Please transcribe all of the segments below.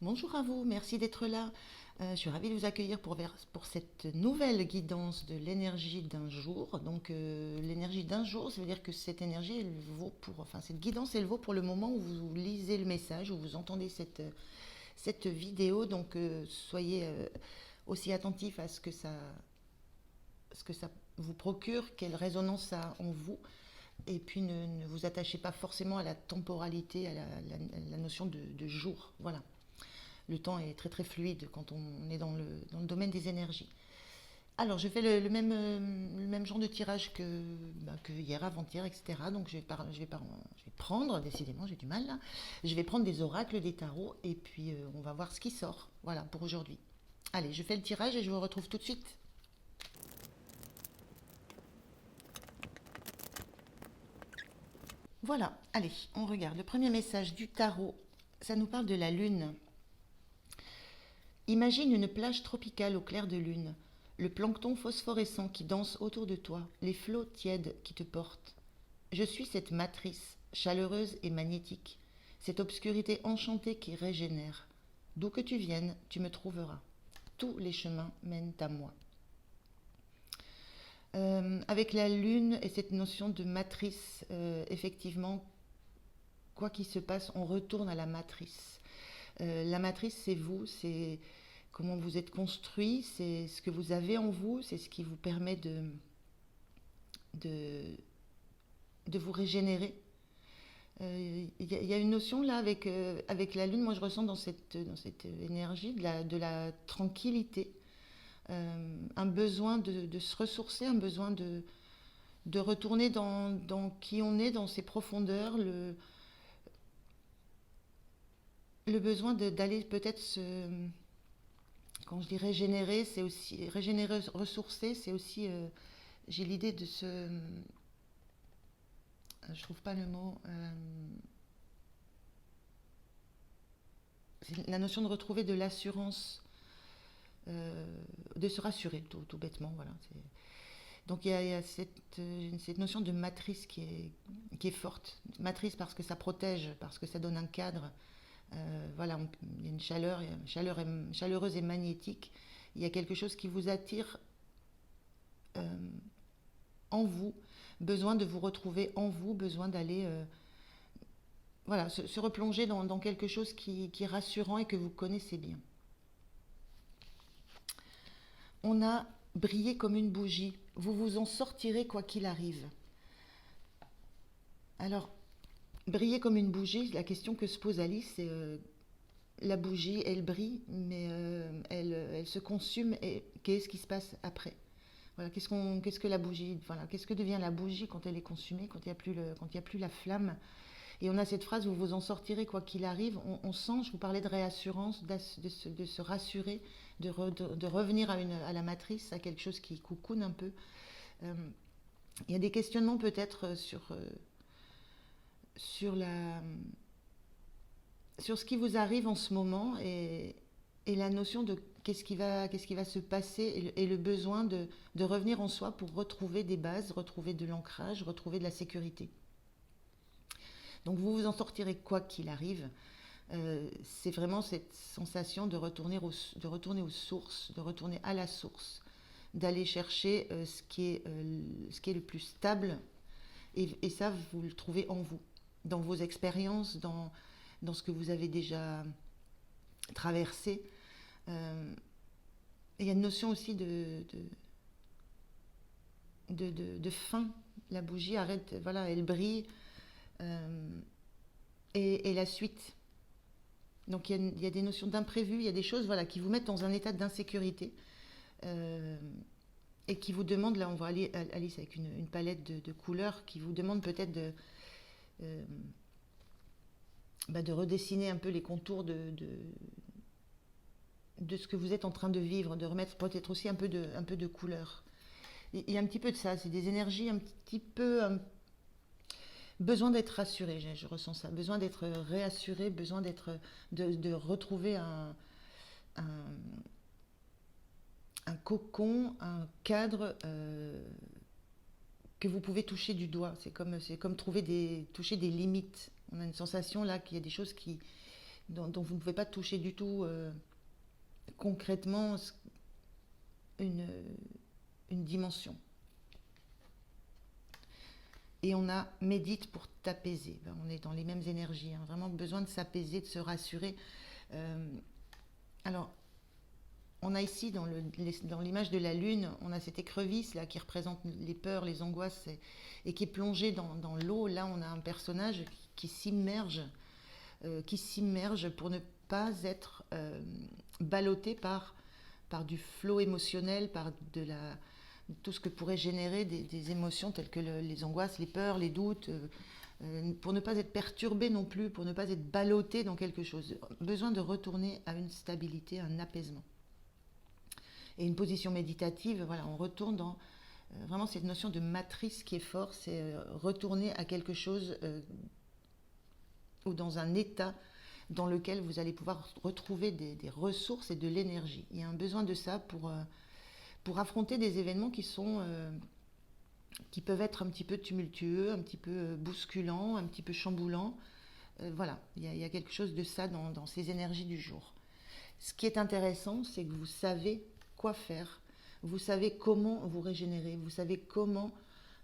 Bonjour à vous, merci d'être là. Je suis ravie de vous accueillir pour cette nouvelle guidance de l'énergie d'un jour. Donc l'énergie d'un jour, ça veut dire que cette énergie, cette guidance, elle vaut pour le moment où vous lisez le message, où vous entendez cette vidéo. Donc soyez aussi attentifs à ce que ça vous procure, quelle résonance ça a en vous. Et puis ne vous attachez pas forcément à la temporalité, à la notion de jour. Voilà. Le temps est très très fluide quand on est dans le domaine des énergies. Alors, je fais le même genre de tirage que hier, avant-hier, etc. Donc, je vais prendre, décidément, j'ai du mal là. Je vais prendre des oracles, des tarots, et puis on va voir ce qui sort. Voilà pour aujourd'hui. Allez, je fais le tirage et je vous retrouve tout de suite. Voilà, allez, on regarde. Le premier message du tarot, ça nous parle de la lune. Imagine une plage tropicale au clair de lune, le plancton phosphorescent qui danse autour de toi, les flots tièdes qui te portent. Je suis cette matrice, chaleureuse et magnétique, cette obscurité enchantée qui régénère. D'où que tu viennes, tu me trouveras. Tous les chemins mènent à moi. Avec la lune et cette notion de matrice, effectivement, quoi qu'il se passe, on retourne à la matrice. La matrice, c'est vous, c'est comment vous êtes construit, c'est ce que vous avez en vous, c'est ce qui vous permet de, de vous régénérer. Il y a une notion là avec la lune, moi je ressens dans cette énergie de la tranquillité, un besoin de se ressourcer, un besoin de retourner dans qui on est, dans ses profondeurs, le besoin d'aller peut-être quand je dis régénérer, c'est aussi régénérer, ressourcer, c'est aussi, j'ai l'idée de je trouve pas le mot, c'est la notion de retrouver de l'assurance, de se rassurer tout bêtement, voilà. Donc il y a cette notion de matrice qui est forte. Matrice parce que ça protège, parce que ça donne un cadre. Voilà, il y a une chaleureuse et magnétique. Il y a quelque chose qui vous attire euh, en vous, besoin de vous retrouver en vous, besoin d'aller voilà, se replonger dans quelque chose qui est rassurant et que vous connaissez bien. On a brillé comme une bougie. Vous vous en sortirez quoi qu'il arrive. Alors, briller comme une bougie, la question que se pose Alice, c'est la bougie, elle brille, mais elle se consume et qu'est-ce qui se passe après? Voilà, qu'est-ce que la bougie, voilà, qu'est-ce que devient la bougie quand elle est consumée, quand il y a plus la flamme? Et on a cette phrase, vous vous en sortirez quoi qu'il arrive. On sent, je vous parlais de réassurance, de se rassurer, de revenir à la matrice, à quelque chose qui coucoune un peu. Euh, il y a des questionnements peut-être sur sur ce qui vous arrive en ce moment et la notion de qu'est-ce qui va se passer et le besoin de revenir en soi pour retrouver des bases, retrouver de l'ancrage, retrouver de la sécurité. Donc vous vous en sortirez quoi qu'il arrive. C'est vraiment cette sensation de retourner aux sources, de retourner à la source, d'aller chercher ce qui est le plus stable. Et ça, vous le trouvez en vous, dans vos expériences, dans ce que vous avez déjà traversé. Il y a une notion aussi de fin. La bougie arrête, voilà, elle brille. euh, et la suite. Donc il y a des notions d'imprévu, il y a des choses voilà, qui vous mettent dans un état d'insécurité euh, et qui vous demandent, là on voit Alice avec une palette de couleurs, qui vous demande peut-être euh, de redessiner un peu les contours de ce que vous êtes en train de vivre, de remettre peut-être aussi un peu de couleur. Il y a un petit peu de ça, c'est des énergies un petit peu, besoin d'être rassuré, je ressens ça, besoin d'être réassuré, besoin de retrouver un, un cocon, un cadre que vous pouvez toucher du doigt. C'est comme toucher des limites. On a une sensation là qu'il y a des choses dont vous ne pouvez pas toucher du tout concrètement une, une dimension. Et on a médite pour t'apaiser. Ben, on est dans les mêmes énergies, hein. Vraiment besoin de s'apaiser, de se rassurer. Euh, alors, on a ici, dans l'image de la lune, on a cette écrevisse là qui représente les peurs, les angoisses et qui est plongée dans l'eau. Là, on a un personnage qui s'immerge pour ne pas être ballotté par du flot émotionnel, par tout ce que pourrait générer des émotions telles que les angoisses, les peurs, les doutes, pour ne pas être perturbé non plus, pour ne pas être ballotté dans quelque chose. Besoin de retourner à une stabilité, un apaisement. Et une position méditative, voilà, on retourne dans vraiment cette notion de matrice qui est forte, c'est retourner à quelque chose ou dans un état dans lequel vous allez pouvoir retrouver des ressources et de l'énergie. Il y a un besoin de ça pour affronter des événements qui peuvent être un petit peu tumultueux, un petit peu bousculants, un petit peu chamboulants. Voilà, il y a quelque chose de ça dans ces énergies du jour. Ce qui est intéressant, c'est que vous savez quoi faire, vous savez comment vous régénérer, vous savez comment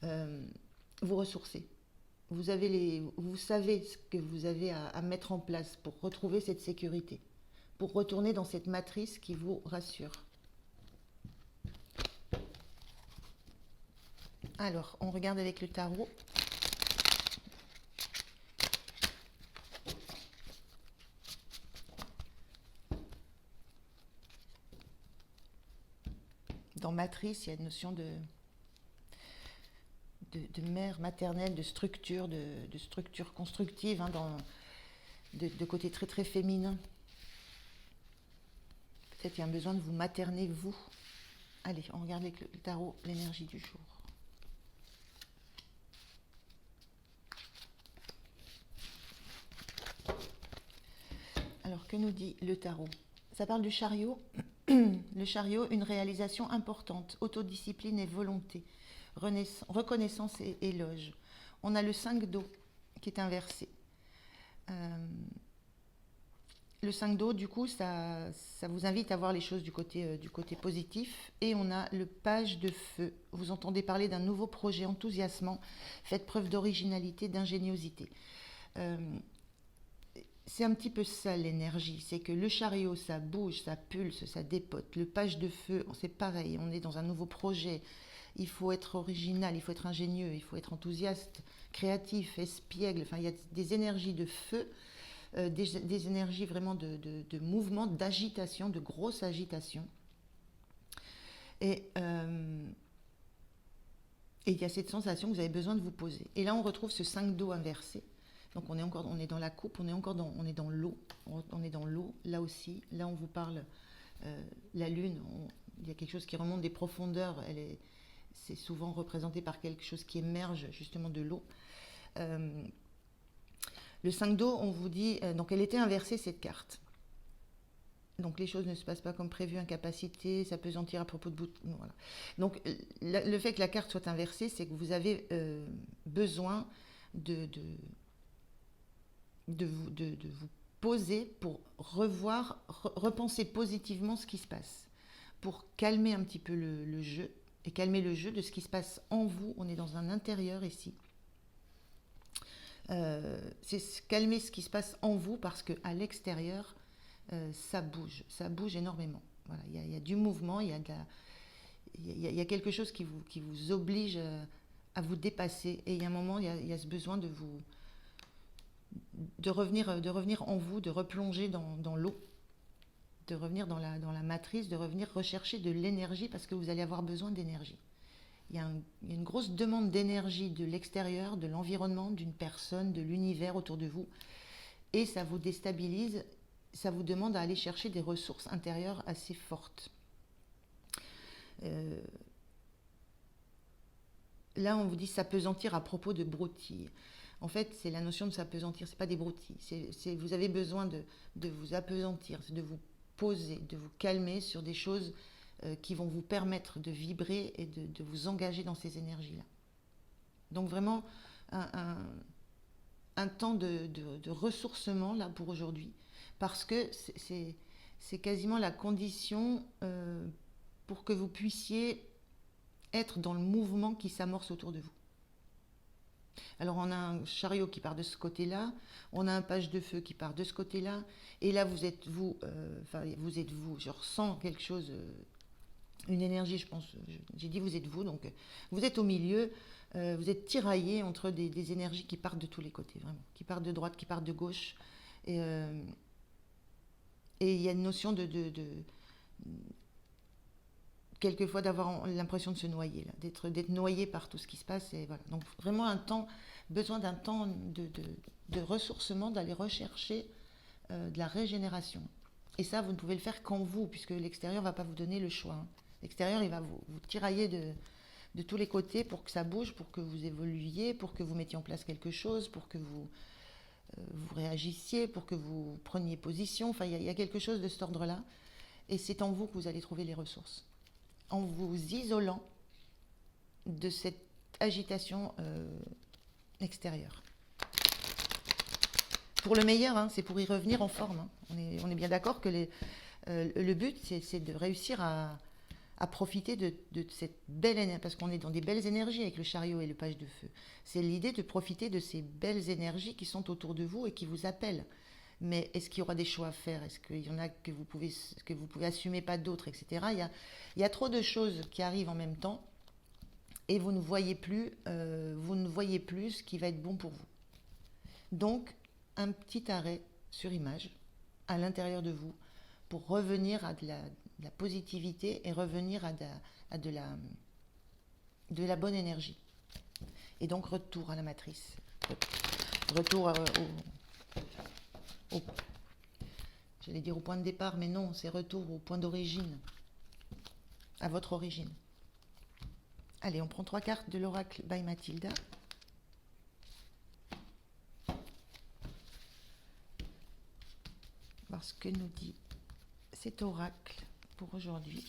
vous ressourcer. Vous savez ce que vous avez à mettre en place pour retrouver cette sécurité, pour retourner dans cette matrice qui vous rassure. Alors, on regarde avec le tarot. Dans matrice, il y a une notion de mère maternelle, de structure constructive, hein, de côté très très féminin. Peut-être il y a un besoin de vous materner, vous. Allez, on regarde avec le tarot l'énergie du jour. Alors, que nous dit le tarot? Ça parle du chariot. Le chariot, une réalisation importante, autodiscipline et volonté, reconnaissance et éloge. On a le 5 d'eau qui est inversé. Le 5 d'eau, du coup, ça vous invite à voir les choses du côté positif. Et on a le page de feu. Vous entendez parler d'un nouveau projet enthousiasmant. Faites preuve d'originalité, d'ingéniosité. C'est un petit peu ça l'énergie, c'est que le chariot, ça bouge, ça pulse, ça dépote. Le page de feu, c'est pareil, on est dans un nouveau projet. Il faut être original, il faut être ingénieux, il faut être enthousiaste, créatif, espiègle. Enfin, il y a des énergies de feu, des énergies vraiment de mouvement, d'agitation, de grosse agitation. Et il y a cette sensation que vous avez besoin de vous poser. Et là, on retrouve ce 5 d'eau inversé. Donc on est dans la coupe, on est dans l'eau, là aussi. Là on vous parle la lune, il y a quelque chose qui remonte des profondeurs, c'est souvent représenté par quelque chose qui émerge justement de l'eau. Le 5 d'eau, on vous dit, donc elle était inversée cette carte. Donc les choses ne se passent pas comme prévu, incapacité, s'apesantir à propos de bout. Voilà. Donc le fait que la carte soit inversée, c'est que vous avez besoin de vous poser pour repenser positivement ce qui se passe, pour calmer un petit peu le jeu, et calmer le jeu de ce qui se passe en vous. On est dans un intérieur ici. C'est calmer ce qui se passe en vous parce qu'à l'extérieur, ça bouge énormément. Voilà, il y a du mouvement, il y a quelque chose qui vous oblige à vous dépasser. Et il y a un moment, il y a ce besoin de revenir en vous, de replonger dans l'eau, de revenir dans la matrice, de revenir rechercher de l'énergie parce que vous allez avoir besoin d'énergie. Il y a une grosse demande d'énergie de l'extérieur, de l'environnement, d'une personne, de l'univers autour de vous. Et ça vous déstabilise, ça vous demande à aller chercher des ressources intérieures assez fortes. Là, on vous dit s'apesantir à propos de broutilles. En fait, c'est la notion de s'apesantir, c'est pas des broutilles. Vous avez besoin de vous apesantir, de vous poser, de vous calmer sur des choses qui vont vous permettre de vibrer et de vous engager dans ces énergies-là. Donc vraiment, un temps de ressourcement là pour aujourd'hui. parce que c'est quasiment la condition pour que vous puissiez être dans le mouvement qui s'amorce autour de vous. Alors on a un chariot qui part de ce côté-là, on a un page de feu qui part de ce côté-là, et là vous êtes vous, je ressens quelque chose, une énergie, je pense, j'ai dit vous êtes vous, donc vous êtes au milieu, vous êtes tiraillé entre des énergies qui partent de tous les côtés, vraiment, qui partent de droite, qui partent de gauche, et il y a une notion quelquefois d'avoir l'impression de se noyer, d'être noyé par tout ce qui se passe. Et voilà. Donc vraiment besoin d'un temps de ressourcement, d'aller rechercher de la régénération. Et ça, vous ne pouvez le faire qu'en vous, puisque l'extérieur ne va pas vous donner le choix. Hein. L'extérieur, il va vous tirailler de tous les côtés pour que ça bouge, pour que vous évoluiez, pour que vous mettiez en place quelque chose, pour que vous réagissiez, pour que vous preniez position. Enfin, il y a quelque chose de cet ordre-là. Et c'est en vous que vous allez trouver les ressources. En vous isolant de cette agitation extérieure. Pour le meilleur, hein, c'est pour y revenir en forme. Hein. On est bien d'accord que le but, c'est de réussir à profiter de cette belle énergie, parce qu'on est dans des belles énergies avec le chariot et le page de feu. C'est l'idée de profiter de ces belles énergies qui sont autour de vous et qui vous appellent. Mais est-ce qu'il y aura des choix à faire? Est-ce qu'il y en a que vous pouvez assumer, pas d'autres, etc. Il y a trop de choses qui arrivent en même temps et vous ne voyez plus ce qui va être bon pour vous. Donc, un petit arrêt sur image à l'intérieur de vous pour revenir à de la positivité et revenir à de la bonne énergie. Et donc, retour à la matrice. Retour j'allais dire au point de départ, mais non, c'est retour au point d'origine, à votre origine. Allez, on prend 3 cartes de l'oracle by Mathilda. Voir ce que nous dit cet oracle pour aujourd'hui.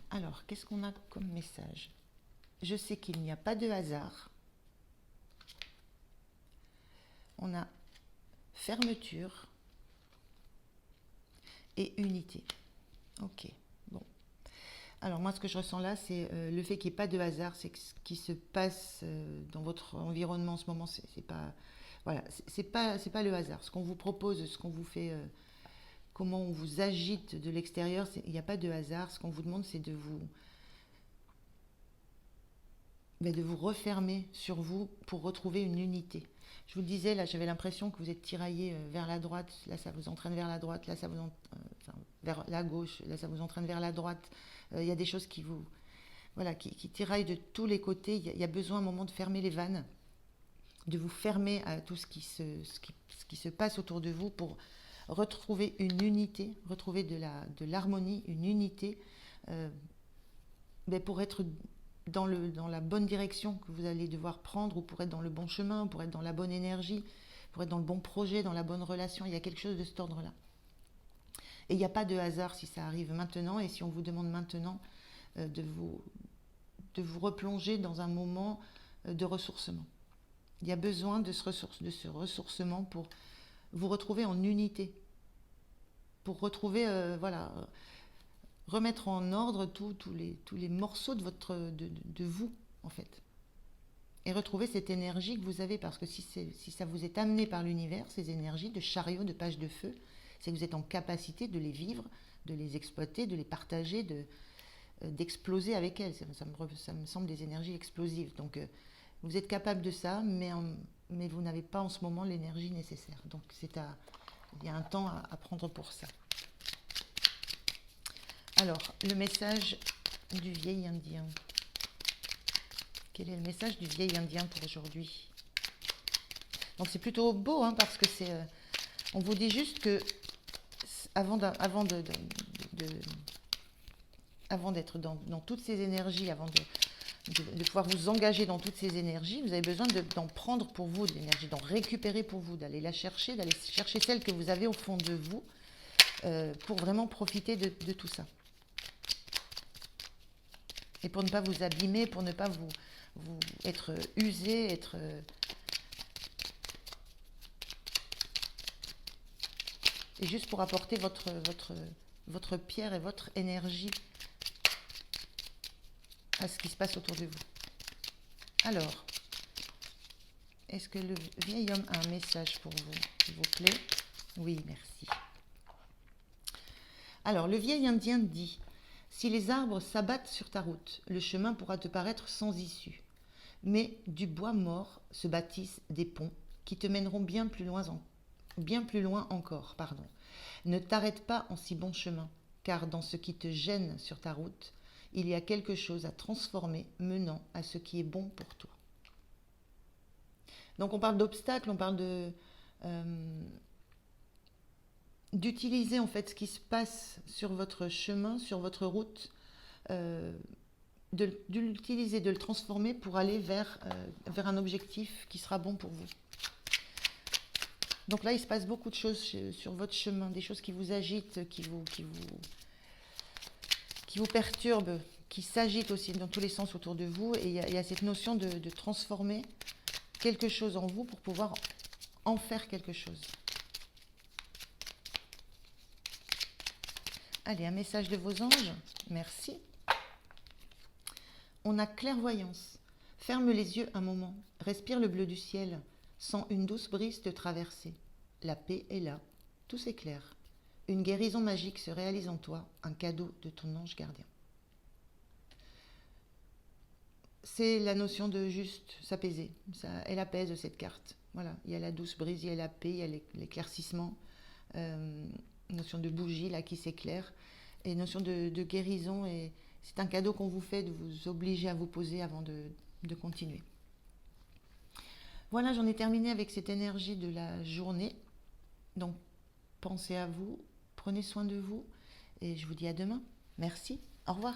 Alors, qu'est-ce qu'on a comme message ? Je sais qu'il n'y a pas de hasard. On a fermeture et unité. Ok, bon. Alors moi, ce que je ressens là, c'est le fait qu'il n'y ait pas de hasard, c'est que ce qui se passe dans votre environnement en ce moment, c'est pas, voilà, c'est pas le hasard. Ce qu'on vous propose, ce qu'on vous fait, comment on vous agite de l'extérieur, il n'y a pas de hasard. Ce qu'on vous demande, c'est de vous refermer sur vous pour retrouver une unité. Je vous le disais, là, j'avais l'impression que vous êtes tiraillé vers la droite, là, ça vous entraîne vers la droite, là, ça vous vers la gauche, là, ça vous entraîne vers la droite. Il y a des choses qui vous, voilà, qui tiraillent de tous les côtés. Il y a besoin à un moment de fermer les vannes, de vous fermer à tout ce qui se passe autour de vous pour retrouver une unité, retrouver de l'harmonie, une unité, pour être dans la bonne direction que vous allez devoir prendre, ou pour être dans le bon chemin, pour être dans la bonne énergie, pour être dans le bon projet, dans la bonne relation. Il y a quelque chose de cet ordre-là. Et il n'y a pas de hasard si ça arrive maintenant, et si on vous demande maintenant de vous replonger dans un moment de ressourcement. Il y a besoin de ce ressourcement pour vous retrouver en unité, pour retrouver, remettre en ordre tous les morceaux de vous, en fait. Et retrouver cette énergie que vous avez, parce que si ça vous est amené par l'univers, ces énergies de chariot, de page de feu, c'est que vous êtes en capacité de les vivre, de les exploiter, de les partager, d'exploser avec elles. Ça me semble des énergies explosives. Donc, vous êtes capable de ça, mais vous n'avez pas en ce moment l'énergie nécessaire. Donc, il y a un temps à prendre pour ça. Alors, le message du vieil indien. Quel est le message du vieil indien pour aujourd'hui? Donc, c'est plutôt beau, hein, parce que on vous dit juste que avant d'être dans toutes ces énergies, avant de pouvoir vous engager dans toutes ces énergies, vous avez besoin d'en prendre pour vous de l'énergie, d'en récupérer pour vous, d'aller chercher celle que vous avez au fond de vous, pour vraiment profiter de tout ça. Et pour ne pas vous abîmer, pour ne pas être usé, et juste pour apporter votre pierre et votre énergie à ce qui se passe autour de vous. Alors, est-ce que le vieil homme a un message pour vous, s'il vous plaît? Oui, merci. Alors, le vieil indien dit: si les arbres s'abattent sur ta route, le chemin pourra te paraître sans issue. Mais du bois mort se bâtissent des ponts qui te mèneront bien plus loin encore. Pardon. Ne t'arrête pas en si bon chemin, car dans ce qui te gêne sur ta route, il y a quelque chose à transformer menant à ce qui est bon pour toi. Donc on parle d'obstacles, on parle d'utiliser en fait ce qui se passe sur votre chemin, sur votre route, de l'utiliser, de le transformer pour aller vers un objectif qui sera bon pour vous. Donc là, il se passe beaucoup de choses sur votre chemin, des choses qui vous agitent, qui vous perturbent, qui s'agitent aussi dans tous les sens autour de vous. Et il y a cette notion de transformer quelque chose en vous pour pouvoir en faire quelque chose. Allez, un message de vos anges. Merci. On a clairvoyance. Ferme les yeux un moment. Respire le bleu du ciel. Sens une douce brise te traverser. La paix est là. Tout s'éclaire. Une guérison magique se réalise en toi. Un cadeau de ton ange gardien. C'est la notion de juste s'apaiser. Elle apaise cette carte. Voilà. Il y a la douce brise, il y a la paix, il y a l'éclaircissement. Notion de bougie là qui s'éclaire. Et notion de guérison. Et c'est un cadeau qu'on vous fait de vous obliger à vous poser avant de continuer. Voilà, j'en ai terminé avec cette énergie de la journée. Donc, pensez à vous, prenez soin de vous et je vous dis à demain. Merci, au revoir.